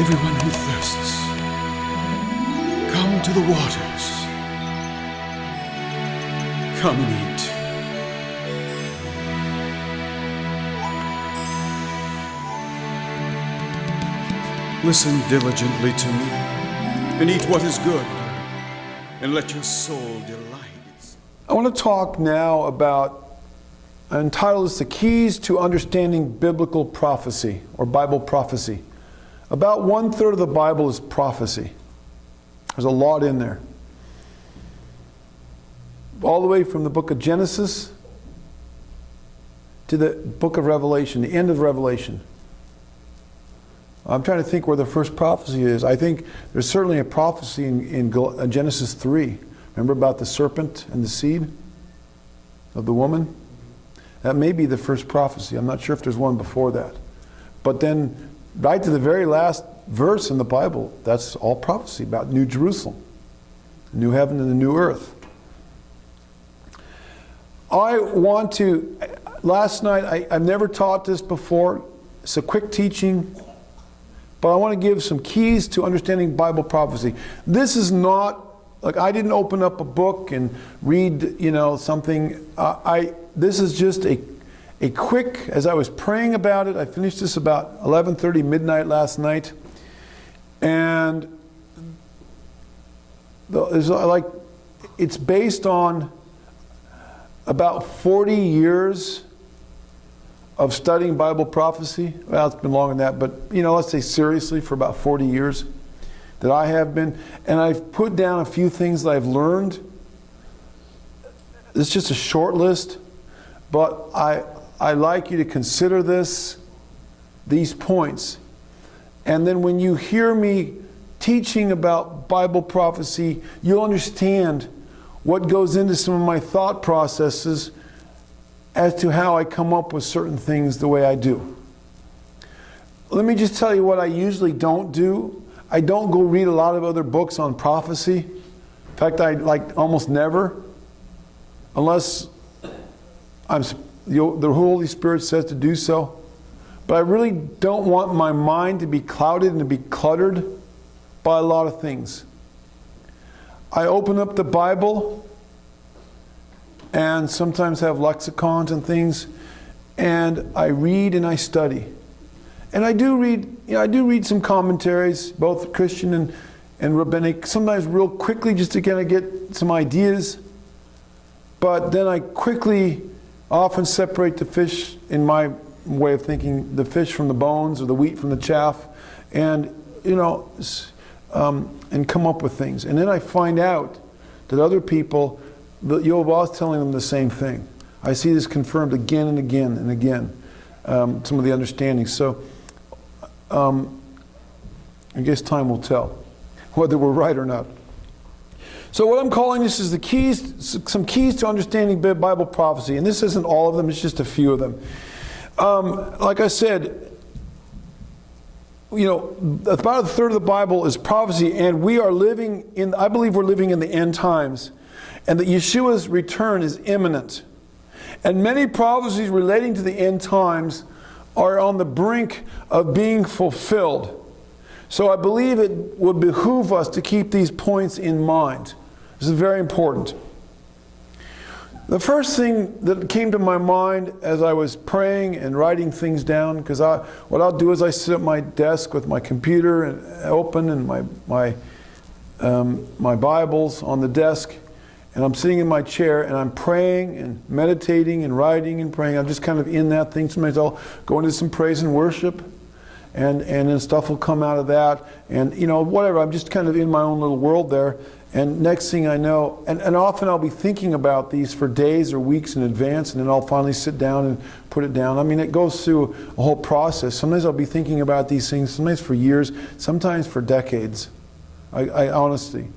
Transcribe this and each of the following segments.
Everyone who thirsts, come to the waters. Come and eat. Listen diligently to me, and eat what is good, and let your soul delight. I want to talk now about, I entitled this, The Keys to Understanding Biblical Prophecy, or Bible Prophecy. About 1/3 of the Bible is prophecy. There's a lot in there. All the way from the book of Genesis to the book of Revelation, the end of Revelation. I'm trying to think where the first prophecy is. I think there's certainly a prophecy in Genesis 3. Remember about the serpent and the seed of the woman? That may be the first prophecy. I'm not sure if there's one before that. But then, right to the very last verse in the Bible, that's all prophecy about New Jerusalem, the new heaven and the new earth. I want to, last night, I've never taught this before. It's a quick teaching. But I want to give some keys to understanding Bible prophecy. This is not, like, I didn't open up a book and read, something. This is just a quick, as I was praying about it, I finished this about 11:30 midnight last night. And it's based on about 40 years of studying Bible prophecy. Well, it's been longer than that, but let's say seriously for about 40 years that I have been. And I've put down a few things that I've learned. It's just a short list, but I like you to consider these points. And then when you hear me teaching about Bible prophecy, you'll understand what goes into some of my thought processes as to how I come up with certain things the way I do. Let me just tell you what I usually don't do. I don't go read a lot of other books on prophecy. In fact, I almost never, unless the Holy Spirit says to do so. But I really don't want my mind to be clouded and to be cluttered by a lot of things. I open up the Bible and sometimes have lexicons and things, and I read and I study. And I do read some commentaries, both Christian and rabbinic, sometimes real quickly just to kind of get some ideas. But then I quickly often separate the fish, in my way of thinking, the fish from the bones or the wheat from the chaff, and and come up with things. And then I find out that other people, Jehovah's telling them the same thing. I see this confirmed again and again and again, some of the understandings. So I guess time will tell whether we're right or not. So what I'm calling this is some keys to understanding Bible prophecy. And this isn't all of them, it's just a few of them. Like I said, about 1/3 of the Bible is prophecy, and I believe we're living in the end times, and that Yeshua's return is imminent. And many prophecies relating to the end times are on the brink of being fulfilled. So I believe it would behoove us to keep these points in mind. This is very important. The first thing that came to my mind as I was praying and writing things down, because what I'll do is I sit at my desk with my computer and open and my Bibles on the desk, and I'm sitting in my chair and I'm praying and meditating and writing and praying. I'm just kind of in that thing. Sometimes I'll go into some praise and worship, and then stuff will come out of that, and whatever. I'm just kind of in my own little world there. And next thing I know, and often I'll be thinking about these for days or weeks in advance, and then I'll finally sit down and put it down. I mean, it goes through a whole process. Sometimes I'll be thinking about these things, sometimes for years, sometimes for decades. I honestly,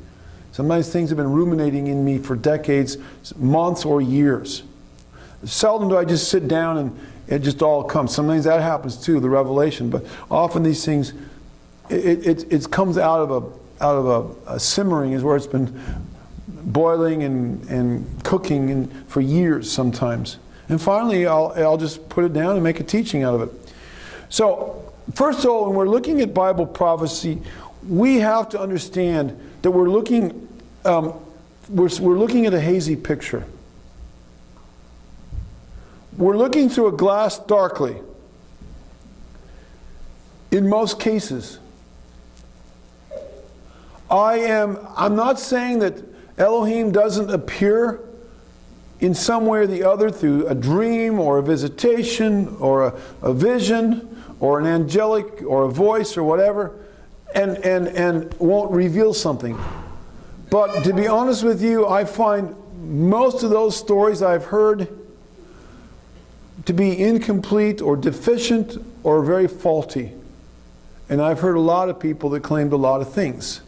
sometimes things have been ruminating in me for decades, months or years. Seldom do I just sit down and it just all comes. Sometimes that happens too, the revelation. But often these things, it comes out of a simmering, is where it's been boiling and cooking for years sometimes. And finally, I'll just put it down and make a teaching out of it. So first of all, when we're looking at Bible prophecy, we have to understand that we're looking at a hazy picture. We're looking through a glass darkly. In most cases. I'm not saying that Elohim doesn't appear in some way or the other through a dream or a visitation or a vision or an angelic or a voice or whatever, and won't reveal something. But to be honest with you, I find most of those stories I've heard to be incomplete or deficient or very faulty. And I've heard a lot of people that claimed a lot of things.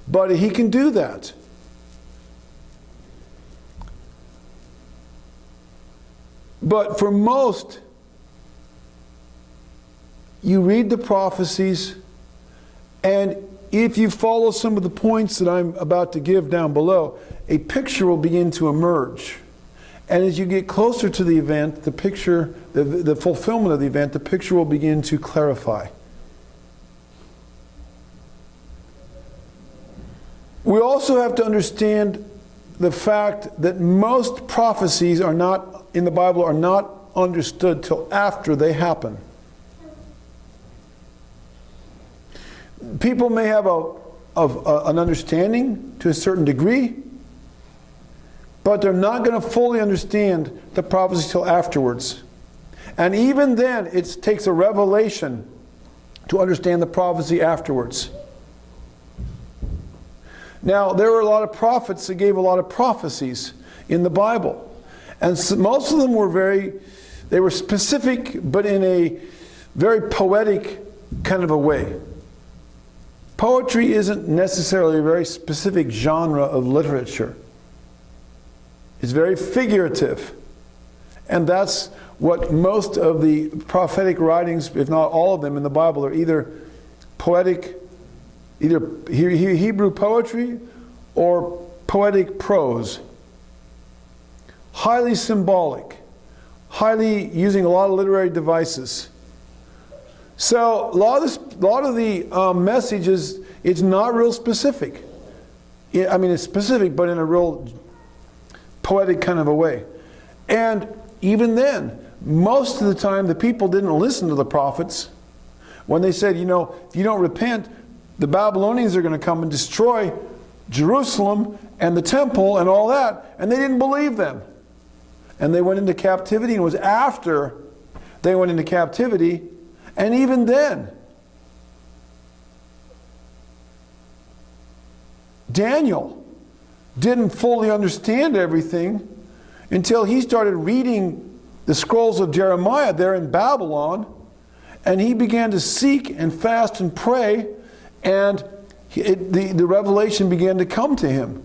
But he can do that. But for most, you read the prophecies, and if you follow some of the points that I'm about to give down below, a picture will begin to emerge. And as you get closer to the event, the picture, the fulfillment of the event, the picture will begin to clarify. We also have to understand the fact that most prophecies are not, in the Bible, are not understood till after they happen. People may have an understanding to a certain degree, but they're not going to fully understand the prophecy till afterwards. And even then, it takes a revelation to understand the prophecy afterwards. Now, there were a lot of prophets that gave a lot of prophecies in the Bible. And so most of them they were specific, but in a very poetic kind of a way. Poetry isn't necessarily a very specific genre of literature. It's very figurative. And that's what most of the prophetic writings, if not all of them in the Bible, are either poetic, either Hebrew poetry or poetic prose. Highly symbolic, highly using a lot of literary devices. So a lot of the messages, it's not real specific. I mean, it's specific, but in a real poetic kind of a way. And even then, most of the time, the people didn't listen to the prophets. When they said, if you don't repent, the Babylonians are going to come and destroy Jerusalem and the temple and all that. And they didn't believe them. And they went into captivity, and it was after they went into captivity. And even then, Daniel didn't fully understand everything until he started reading the scrolls of Jeremiah there in Babylon, and he began to seek and fast and pray, and the revelation began to come to him.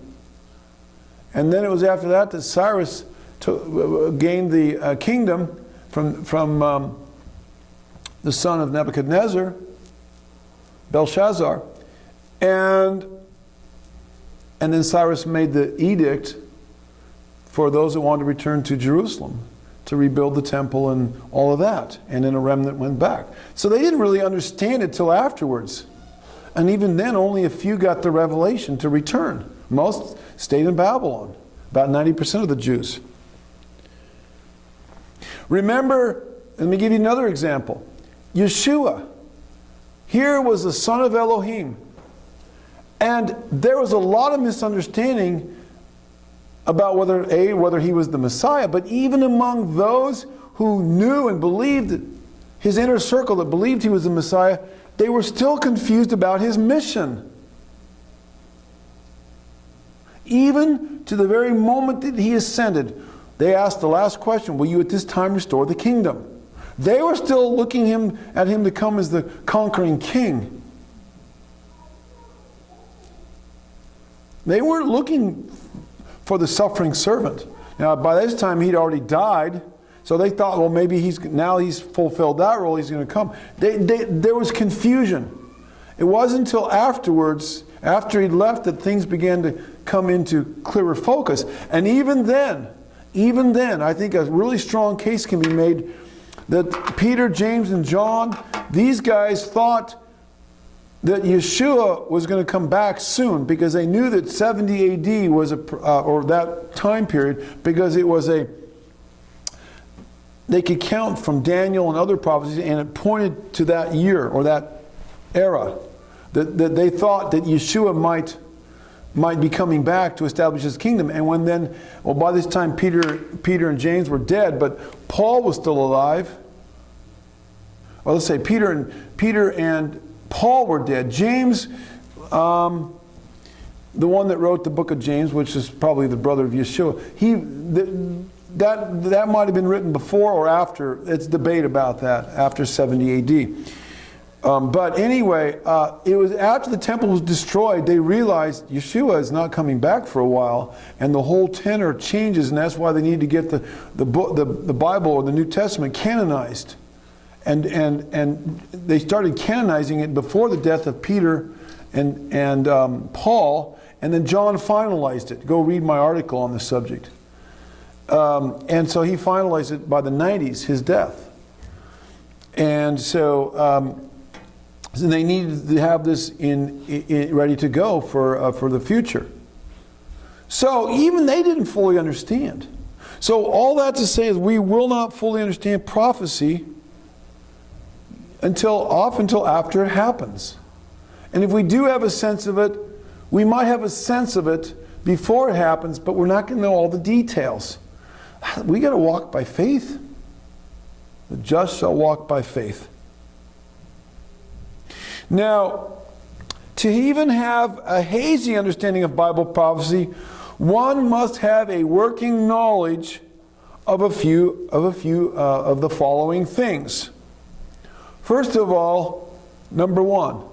And then it was after that that Cyrus gained the kingdom from the son of Nebuchadnezzar, Belshazzar, and then Cyrus made the edict for those that wanted to return to Jerusalem to rebuild the temple and all of that. And then a remnant went back. So they didn't really understand it till afterwards. And even then, only a few got the revelation to return. Most stayed in Babylon, about 90% of the Jews. Remember, let me give you another example. Yeshua. Here was the son of Elohim. And there was a lot of misunderstanding about whether he was the Messiah, but even among those who knew and believed, his inner circle that believed he was the Messiah, they were still confused about his mission. Even to the very moment that he ascended, they asked the last question, will you at this time restore the kingdom? They were still looking at him to come as the conquering king. They weren't looking for the suffering servant. Now, by this time, he'd already died, so they thought, well, maybe he's fulfilled that role, he's going to come. There was confusion. It wasn't until afterwards, after he'd left, that things began to come into clearer focus. And even then, even then, I think a really strong case can be made that Peter, James, and John, these guys thought that Yeshua was going to come back soon because they knew that 70 AD was or that time period, because it was they could count from Daniel and other prophecies, and it pointed to that year or that era, that they thought that Yeshua might be coming back to establish his kingdom. And by this time Peter and James were dead, but Paul was still alive. Well, let's say Peter and Paul were dead. James, the one that wrote the book of James, which is probably the brother of Yeshua, that might have been written before or after. It's debate about that, after 70 AD. But anyway, it was after the temple was destroyed, they realized Yeshua is not coming back for a while, and the whole tenor changes, and that's why they need to get the Bible or the New Testament canonized. And they started canonizing it before the death of Peter and Paul, and then John finalized it. Go read my article on the subject. And so he finalized it by the 90s, his death. And so they needed to have this ready to go for the future. So even they didn't fully understand. So all that to say is we will not fully understand prophecy until after it happens. And if we do have a sense of it, we might have a sense of it before it happens, but we're not going to know all the details. We got to walk by faith. The just shall walk by faith. Now, to even have a hazy understanding of Bible prophecy, one must have a working knowledge of a few of the following things. First of all, number one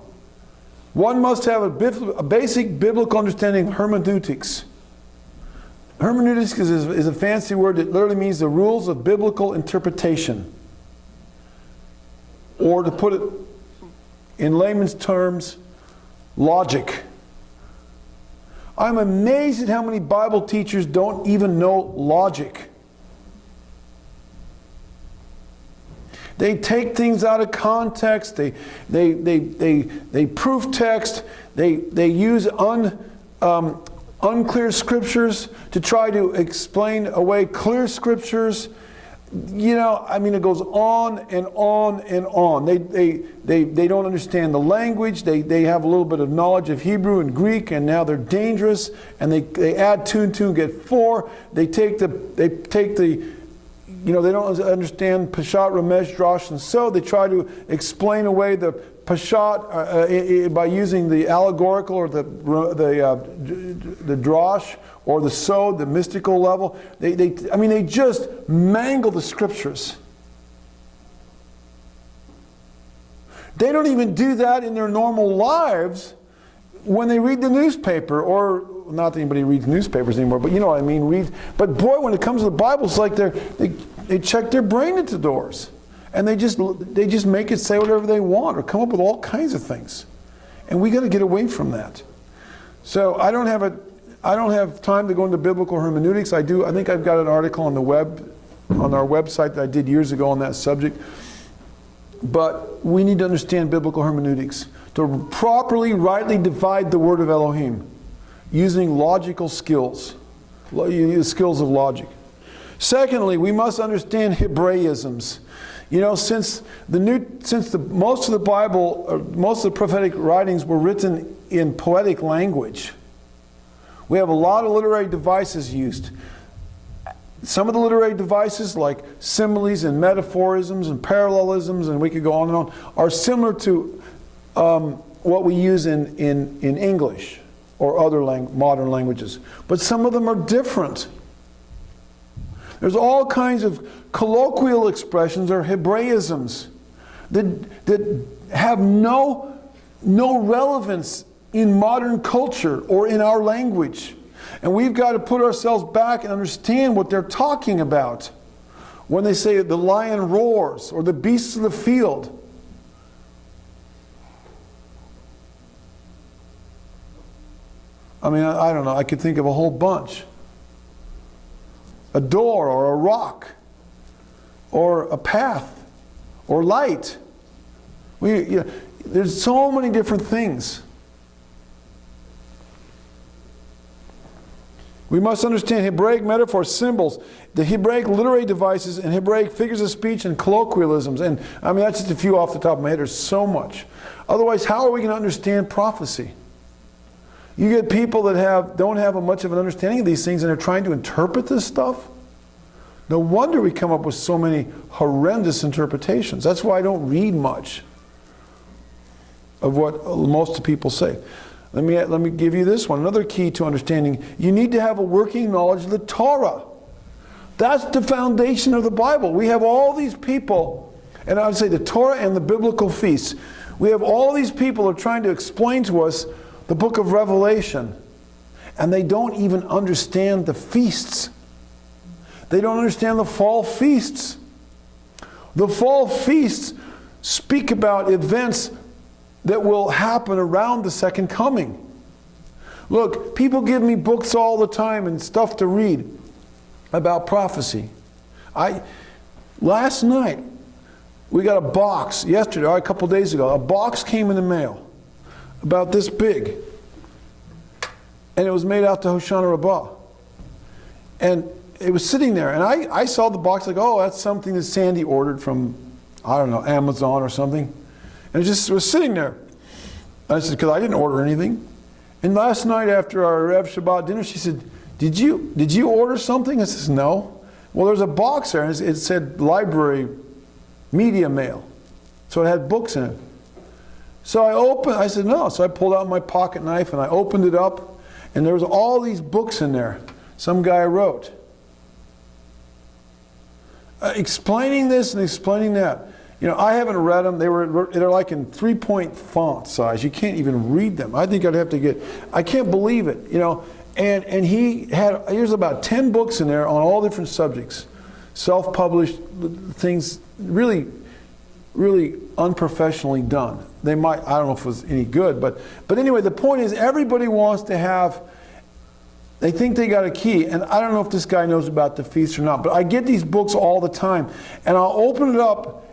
must have a basic biblical understanding of hermeneutics. Hermeneutics is a fancy word that literally means the rules of biblical interpretation. Or to put it in layman's terms, logic. I'm amazed at how many Bible teachers don't even know logic. They take things out of context. They proof text. They use unclear scriptures to try to explain away clear scriptures. You know, I mean, it goes on and on and on. They don't understand the language. They have a little bit of knowledge of Hebrew and Greek, and now they're dangerous. And they add two and two and get four. They take the they don't understand Peshat, Ramesh, Drosh, and so they try to explain away the Peshat by using the allegorical or the Drosh or the so, the mystical level. They just mangle the scriptures. They don't even do that in their normal lives when they read the newspaper, or not that anybody reads newspapers anymore, but you know what I mean. But boy, when it comes to the Bible, it's like they check their brain at the doors, and they just make it say whatever they want or come up with all kinds of things, and we got to get away from that. So I don't have time to go into biblical hermeneutics. I think I've got an article on the web, on our website that I did years ago on that subject. But we need to understand biblical hermeneutics to properly, rightly divide the word of Elohim using logical skills, skills of logic. Secondly, we must understand Hebraisms. You know, since most of the Bible, most of the prophetic writings were written in poetic language, we have a lot of literary devices used. Some of the literary devices, like similes and metaphorisms and parallelisms, and we could go on and on, are similar to what we use in English or other modern languages. But some of them are different. There's all kinds of colloquial expressions or Hebraisms that have no relevance in modern culture or in our language. And we've got to put ourselves back and understand what they're talking about when they say the lion roars or the beasts of the field. I mean, I don't know. I could think of a whole bunch. a door or a rock or a path or light. There's so many different things. We must understand Hebraic metaphors, symbols, the Hebraic literary devices, and Hebraic figures of speech and colloquialisms. And I mean, that's just a few off the top of my head. There's so much. Otherwise, how are we going to understand prophecy? You get people that don't have much of an understanding of these things and are trying to interpret this stuff. No wonder we come up with so many horrendous interpretations. That's why I don't read much of what most people say. Let me give you this one. Another key to understanding, you need to have a working knowledge of the Torah. That's the foundation of the Bible. We have all these people, and I would say the Torah and the biblical feasts. We have all these people who are trying to explain to us the book of Revelation, and they don't even understand the feasts. They don't understand the fall feasts. The fall feasts speak about events that will happen around the second coming. Look, people give me books all the time and stuff to read about prophecy. Last night, we got a box, yesterday, or a couple days ago, a box came in the mail about this big. And it was made out to Hoshana Rabbah. And it was sitting there, and I saw the box like, oh, that's something that Sandy ordered from, I don't know, Amazon or something. And it just was sitting there. And I said, because I didn't order anything. And last night after our Rev Shabbat dinner, she said, did you order something? I says, no. Well, there's a box there, and it said library media mail. So it had books in it. So I said, no. So I pulled out my pocket knife and I opened it up, and there was all these books in there. Some guy wrote. Explaining this and explaining that. You know, I haven't read them. They're like in 3-point font size. You can't even read them. I think I'd have to I can't believe it, you know. And here's about 10 books in there on all different subjects. Self-published things, really, really unprofessionally done. I don't know if it was any good, but anyway, the point is everybody wants to have, they think they got a key, and I don't know if this guy knows about the feast or not, but I get these books all the time, and I'll open it up,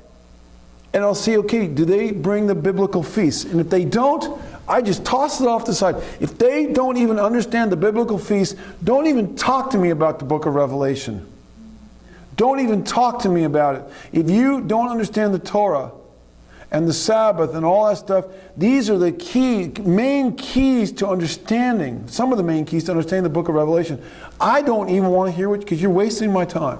and I'll see, okay, do they bring the biblical feasts? And if they don't, I just toss it off the side. If they don't even understand the biblical feasts, don't even talk to me about the book of Revelation. Don't even talk to me about it. If you don't understand the Torah and the Sabbath and all that stuff, these are the main keys to understanding, some of the main keys to understanding the book of Revelation. I don't even want to hear it because you're wasting my time.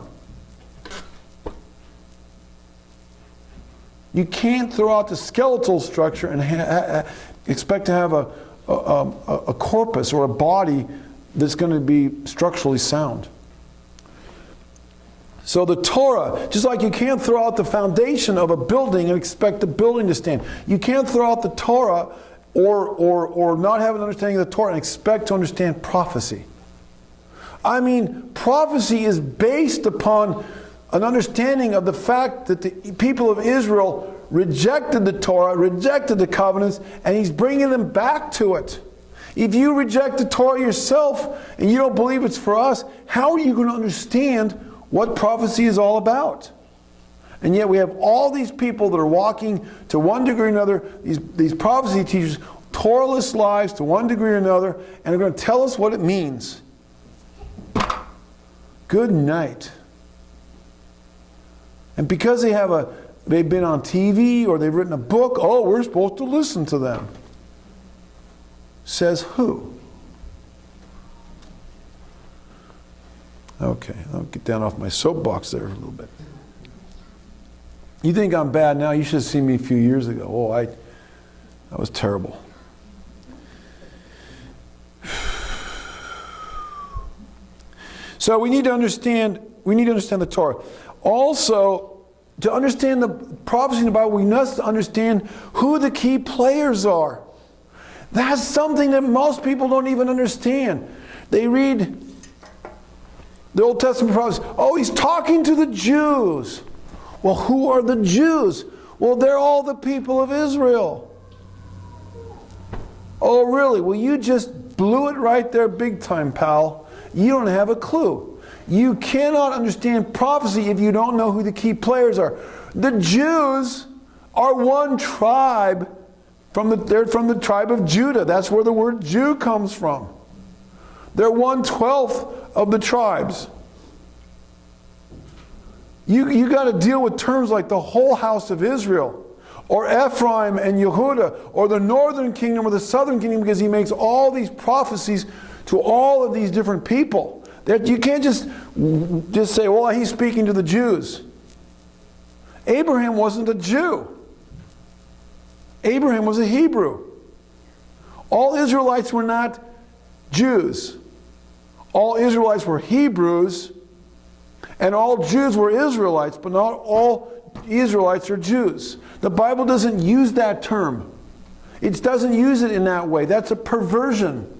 You can't throw out the skeletal structure and expect to have a corpus or a body that's going to be structurally sound. So the Torah, just like you can't throw out the foundation of a building and expect the building to stand. You can't throw out the Torah or not have an understanding of the Torah and expect to understand prophecy. I mean, prophecy is based upon an understanding of the fact that the people of Israel rejected the Torah, rejected the covenants, and he's bringing them back to it. If you reject the Torah yourself and you don't believe it's for us, how are you going to understand what prophecy is all about? And yet we have all these people that are walking to one degree or another, these prophecy teachers, Torahless lives to one degree or another, and they're going to tell us what it means. Good night. And because they've been on TV or they've written a book, oh, we're supposed to listen to them. Says who? Okay, I'll get down off my soapbox there a little bit. You think I'm bad now? You should have seen me a few years ago. Oh, that was terrible. So we need to understand the Torah. Also, to understand the prophecy in the Bible, we must understand who the key players are. That's something that most people don't even understand. They read the Old Testament prophecy. Oh, he's talking to the Jews. Well, who are the Jews? Well, they're all the people of Israel. Oh, really? Well, you just blew it right there big time, pal. You don't have a clue. You cannot understand prophecy if you don't know who the key players are. The Jews are one tribe. They're from the tribe of Judah. That's where the word Jew comes from. They're 1/12 of the tribes. You got to deal with terms like the whole house of Israel, or Ephraim and Yehuda, or the northern kingdom or the southern kingdom, because he makes all these prophecies to all of these different people. That you can't just say, well, he's speaking to the Jews. Abraham wasn't a Jew. Abraham was a Hebrew. All Israelites were not Jews. All Israelites were Hebrews, and all Jews were Israelites, but not all Israelites are Jews. The Bible doesn't use that term. It doesn't use it in that way. That's a perversion.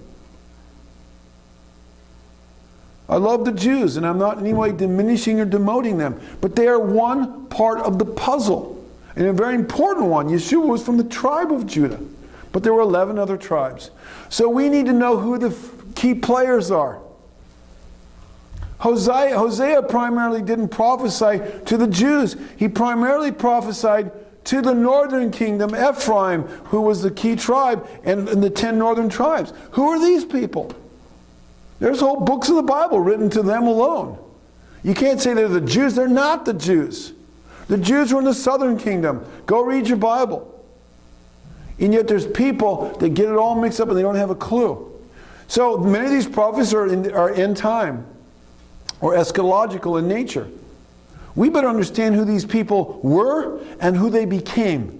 I love the Jews, and I'm not in any way diminishing or demoting them, but they are one part of the puzzle, and a very important one. Yeshua was from the tribe of Judah, but there were 11 other tribes. So we need to know who the key players are. Hosea primarily didn't prophesy to the Jews. He primarily prophesied to the northern kingdom, Ephraim, who was the key tribe, and the 10 northern tribes. Who are these people? There's whole books of the Bible written to them alone. You can't say they're the Jews. They're not the Jews. The Jews were in the southern kingdom. Go read your Bible. And yet there's people that get it all mixed up and they don't have a clue. So many of these prophets are end time or eschatological in nature. We better understand who these people were and who they became.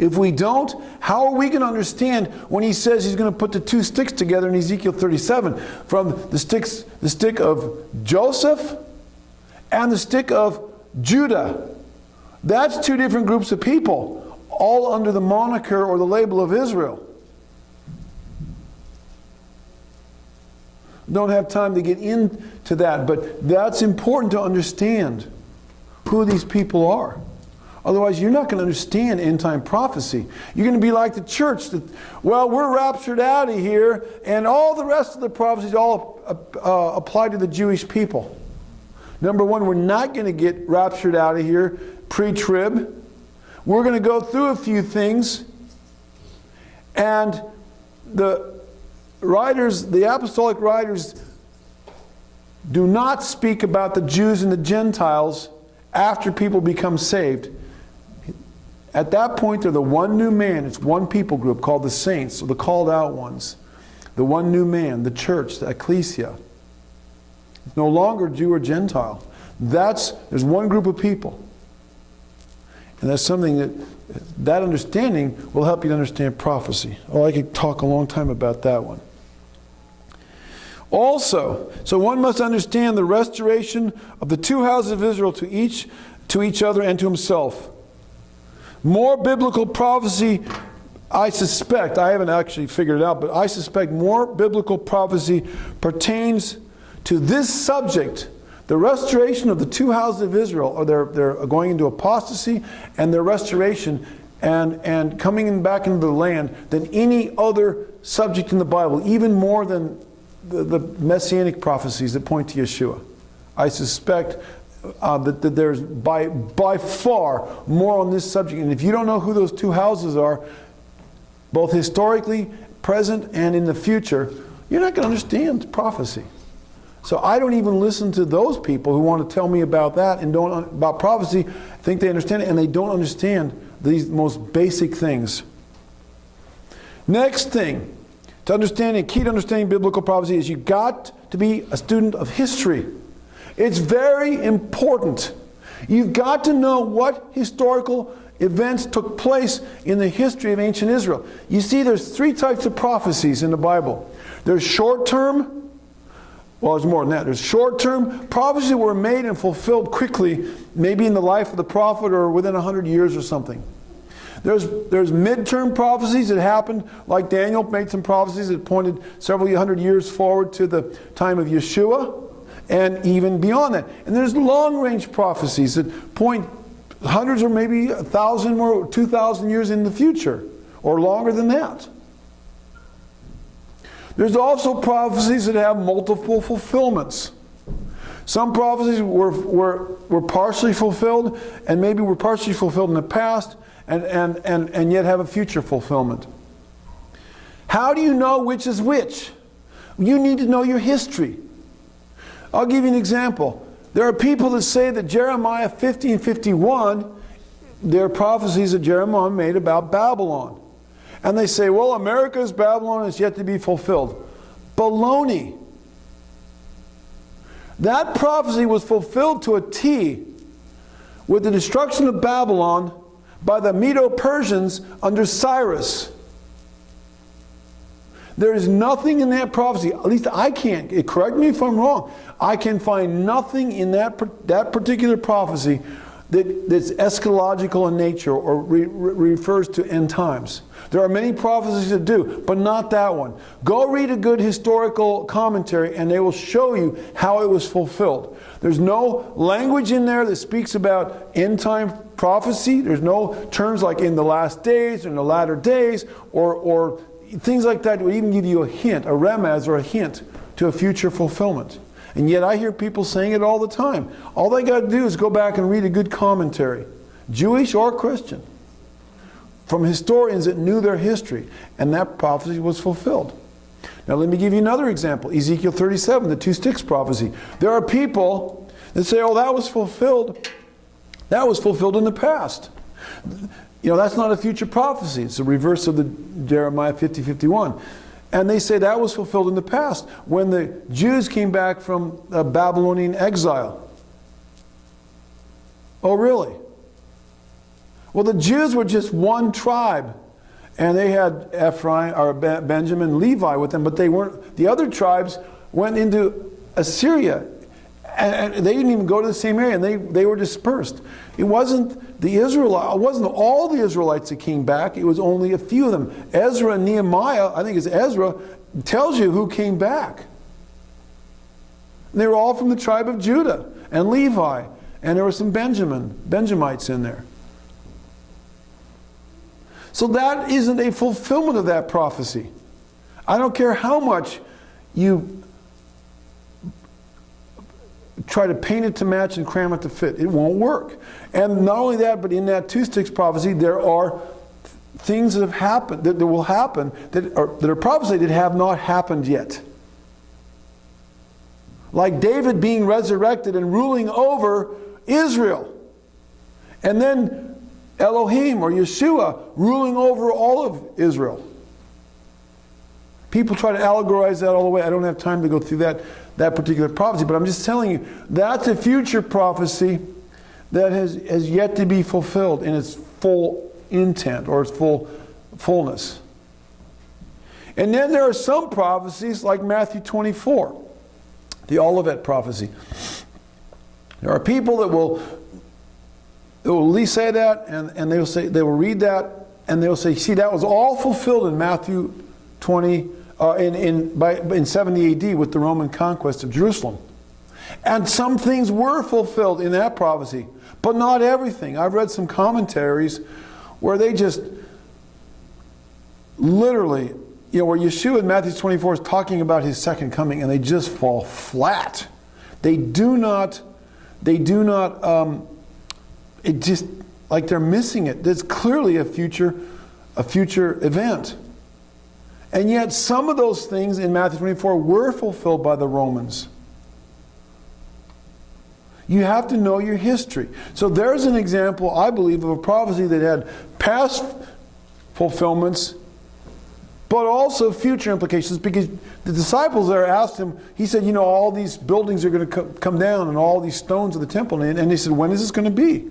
If we don't, how are we going to understand when he says he's going to put the two sticks together in Ezekiel 37, from the stick of Joseph and the stick of Judah? That's two different groups of people, all under the moniker or the label of Israel. Don't have time to get into that, but that's important to understand who these people are. Otherwise, you're not going to understand end-time prophecy. You're going to be like the church that, well, we're raptured out of here, and all the rest of the prophecies all apply to the Jewish people. Number one, we're not going to get raptured out of here pre-trib. We're going to go through a few things, and the writers, the apostolic writers, do not speak about the Jews and the Gentiles after people become saved. At that point, they're the one new man. It's one people group called the saints, or the called out ones. The one new man, the church, the ecclesia. It's no longer Jew or Gentile. There's one group of people. And that's something that understanding will help you to understand prophecy. Oh, I could talk a long time about that one. Also, so one must understand the restoration of the two houses of Israel to each other and to himself. More biblical prophecy, I suspect, I haven't actually figured it out, but I suspect more biblical prophecy pertains to this subject, the restoration of the two houses of Israel, or they're going into apostasy, and their restoration and coming back into the land, than any other subject in the Bible, even more than the messianic prophecies that point to Yeshua. I suspect that there's by far more on this subject. And if you don't know who those two houses are, both historically, present, and in the future, you're not going to understand prophecy. So I don't even listen to those people who want to tell me about that and about prophecy, think they understand it, and they don't understand these most basic things. Next thing, to understanding, key to understanding biblical prophecy is you've got to be a student of history. It's very important. You've got to know what historical events took place in the history of ancient Israel. You see, there's three types of prophecies in the Bible. There's short-term, well, there's more than that. There's short-term prophecies that were made and fulfilled quickly, maybe in the life of the prophet or within 100 years or something. There's mid-term prophecies that happened, like Daniel made some prophecies that pointed several hundred years forward to the time of Yeshua, and even beyond that. And there's long-range prophecies that point hundreds or maybe 1,000 or 2,000 years in the future, or longer than that. There's also prophecies that have multiple fulfillments. Some prophecies were partially fulfilled, and maybe were partially fulfilled in the past, and yet have a future fulfillment. How do you know which is which? You need to know your history. I'll give you an example. There are people that say that Jeremiah 50:51, there are prophecies that Jeremiah made about Babylon. And they say, well, America's Babylon is yet to be fulfilled. Baloney. That prophecy was fulfilled to a T with the destruction of Babylon by the Medo-Persians under Cyrus. There is nothing in that prophecy, at least I can't, correct me if I'm wrong, I can find nothing in that particular prophecy that's eschatological in nature or refers to end times. There are many prophecies that do, but not that one. Go read a good historical commentary and they will show you how it was fulfilled. There's no language in there that speaks about end time prophecy. There's no terms like in the last days or in the latter days or things like that would even give you a hint, a remez or a hint to a future fulfillment. And yet I hear people saying it all the time. All they got to do is go back and read a good commentary, Jewish or Christian, from historians that knew their history, and that prophecy was fulfilled. Now let me give you another example. Ezekiel 37, the 2 sticks prophecy. There are people that say, oh, that was fulfilled. That was fulfilled in the past. You know, that's not a future prophecy. It's the reverse of the Jeremiah 50:51. And they say that was fulfilled in the past when the Jews came back from Babylonian exile. Oh, really? Well, the Jews were just one tribe, and they had Ephraim or Benjamin, Levi with them, but they weren't. The other tribes went into Assyria, and they didn't even go to the same area, and they were dispersed. It wasn't all the Israelites that came back. It was only a few of them. Ezra and Nehemiah, I think it's Ezra, tells you who came back. And they were all from the tribe of Judah and Levi, and there were some Benjamites in there. So that isn't a fulfillment of that prophecy. I don't care how much you try to paint it to match and cram it to fit. It won't work. And not only that, but in that 2 sticks prophecy, there are things that have happened, that will happen, that are prophesied that have not happened yet. Like David being resurrected and ruling over Israel. And then Elohim or Yeshua ruling over all of Israel. People try to allegorize that all the way. I don't have time to go through that particular prophecy, but I'm just telling you, that's a future prophecy that has yet to be fulfilled in its full intent or its fullness. And then there are some prophecies like Matthew 24, the Olivet prophecy. There are people that will at least say that, and they will read that, and they will say, see, that was all fulfilled in Matthew 20, in 70 AD with the Roman conquest of Jerusalem. And some things were fulfilled in that prophecy, but not everything. I've read some commentaries where they just literally, where Yeshua in Matthew 24 is talking about his second coming, and they just fall flat. They do not, it just, like they're missing it. There's clearly a future event. And yet some of those things in Matthew 24 were fulfilled by the Romans. You have to know your history. So there's an example, I believe, of a prophecy that had past fulfillments, but also future implications, because the disciples there asked him, he said, all these buildings are going to come down and all these stones of the temple. And they said, when is this going to be?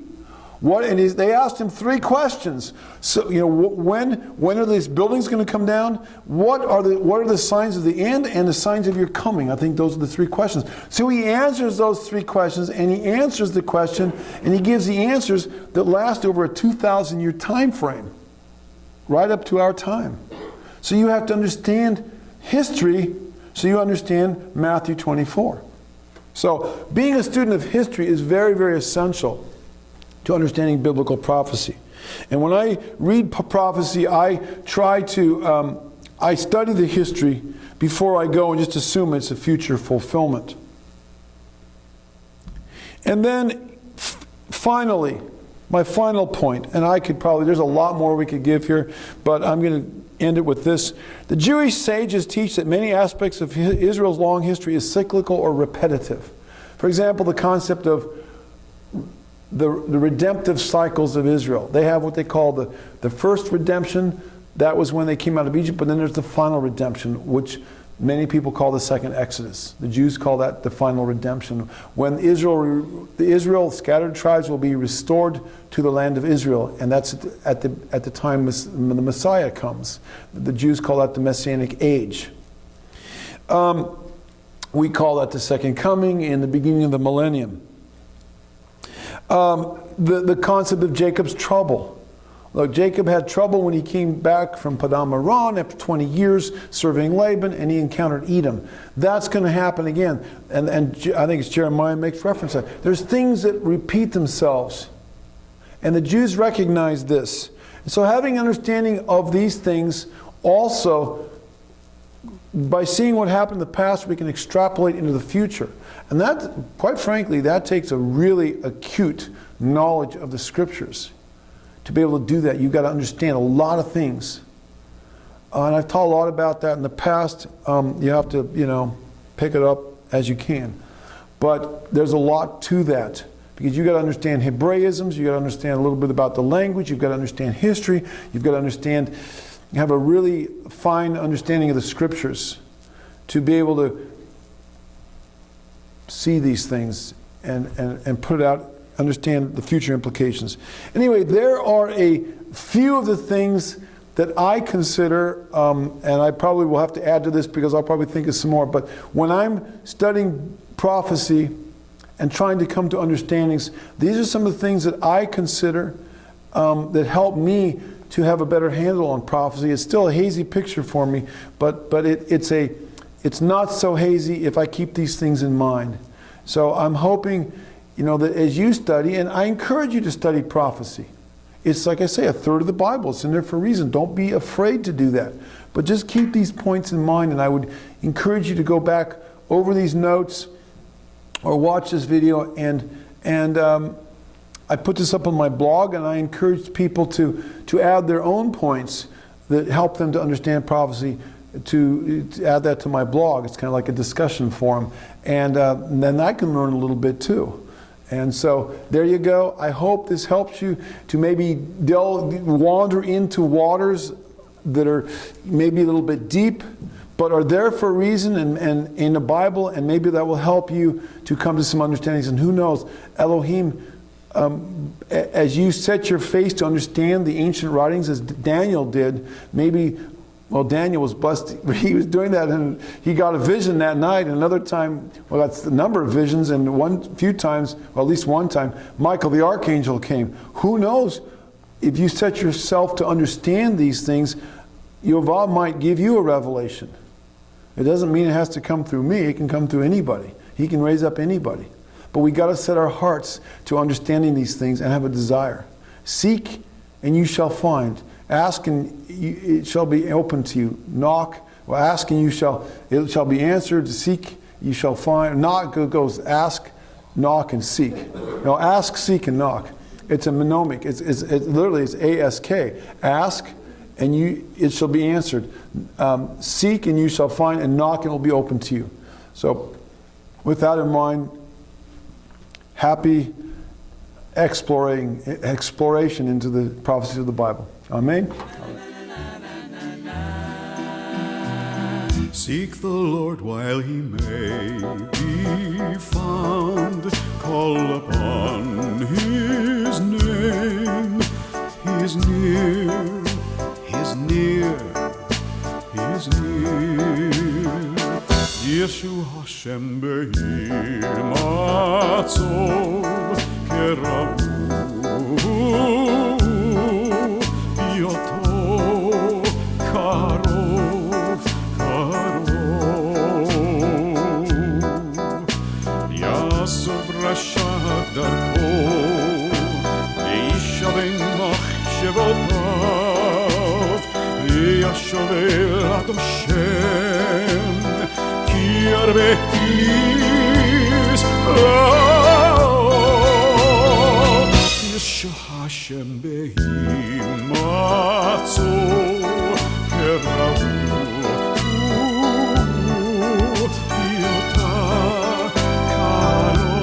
They asked him 3 questions. So, when are these buildings going to come down? What are the signs of the end and the signs of your coming? I think those are the 3 questions. So he answers those 3 questions, and he answers the question, and he gives the answers that last over a 2,000-year time frame, right up to our time. So you have to understand history so you understand Matthew 24. So being a student of history is very, very essential to understanding biblical prophecy. And when I read prophecy, I try to, I study the history before I go and just assume it's a future fulfillment. And then finally, my final point, and there's a lot more we could give here, but I'm going to end it with this. The Jewish sages teach that many aspects of Israel's long history is cyclical or repetitive. For example, the concept of the redemptive cycles of Israel. They have what they call the first redemption. That was when they came out of Egypt, but then there's the final redemption, which many people call the second Exodus. The Jews call that the final redemption. When the Israel scattered tribes will be restored to the land of Israel, and that's at the time when the Messiah comes. The Jews call that the Messianic age. We call that the second coming in the beginning of the millennium. The concept of Jacob's trouble. Look, Jacob had trouble when he came back from Padam Aram after 20 years serving Laban, and he encountered Edom. That's going to happen again. And I think it's Jeremiah makes reference to that. There's things that repeat themselves. And the Jews recognize this. And so having understanding of these things, also, by seeing what happened in the past, we can extrapolate into the future. And that, quite frankly, that takes a really acute knowledge of the Scriptures. To be able to do that, you've got to understand a lot of things. And I've taught a lot about that in the past. You have to, pick it up as you can. But there's a lot to that. Because you've got to understand Hebraisms, you've got to understand a little bit about the language, you've got to understand history, you've got to have a really fine understanding of the Scriptures to be able to see these things and put it out, understand the future implications. Anyway, there are a few of the things that I consider, and I probably will have to add to this because I'll probably think of some more, but when I'm studying prophecy and trying to come to understandings, these are some of the things that I consider that help me to have a better handle on prophecy. It's still a hazy picture for me, but it's not so hazy if I keep these things in mind. So I'm hoping that as you study, and I encourage you to study prophecy. It's like I say, a third of the Bible. It's in there for a reason. Don't be afraid to do that. But just keep these points in mind, and I would encourage you to go back over these notes or watch this video. And I put this up on my blog, and I encourage people to add their own points that help them to understand prophecy, to add that to my blog. It's kind of like a discussion forum. And then I can learn a little bit too. And so there you go. I hope this helps you to maybe wander into waters that are maybe a little bit deep, but are there for a reason and in the Bible, and maybe that will help you to come to some understandings. And who knows, Elohim, as you set your face to understand the ancient writings as Daniel did, maybe, well, Daniel was blessed. He was doing that, and he got a vision that night. And another time, well, that's the number of visions. And few times, or at least one time, Michael the archangel came. Who knows? If you set yourself to understand these things, Yehovah might give you a revelation. It doesn't mean it has to come through me. It can come through anybody. He can raise up anybody. But we got to set our hearts to understanding these things and have a desire. Seek, and you shall find. Ask and it shall be open to you. Knock, well, ask and it shall be answered. Seek, you shall find. Knock goes ask, knock, and seek. No, ask, seek, and knock. It's a mnemonic. It literally is ASK. Ask, and it shall be answered. Seek, and you shall find, and knock, and it will be open to you. So, with that in mind, happy exploration into the prophecies of the Bible. Amen. Seek the Lord while he may be found. Call upon his name. He is near. He is near. He is near. Yeshu Hashem be'ir matzov keravu. Yoto karov, karov. Yasov rasha darko, leishavei machshevotav, yashovel ad Hashem, ki arbe is Hashem behimatzo kerahu yota karo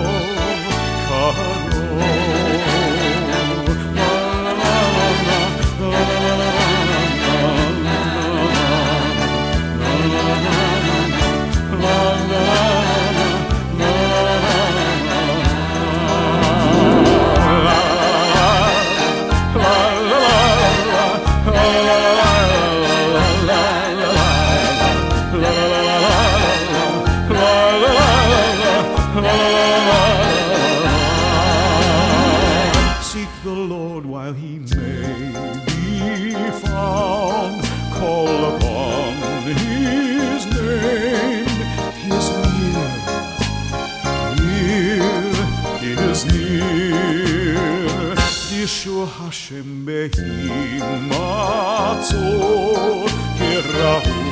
Seek the Lord while he may be found. Call upon his name. He is near. He is near. Yeshua Hashem behimatzo kerahu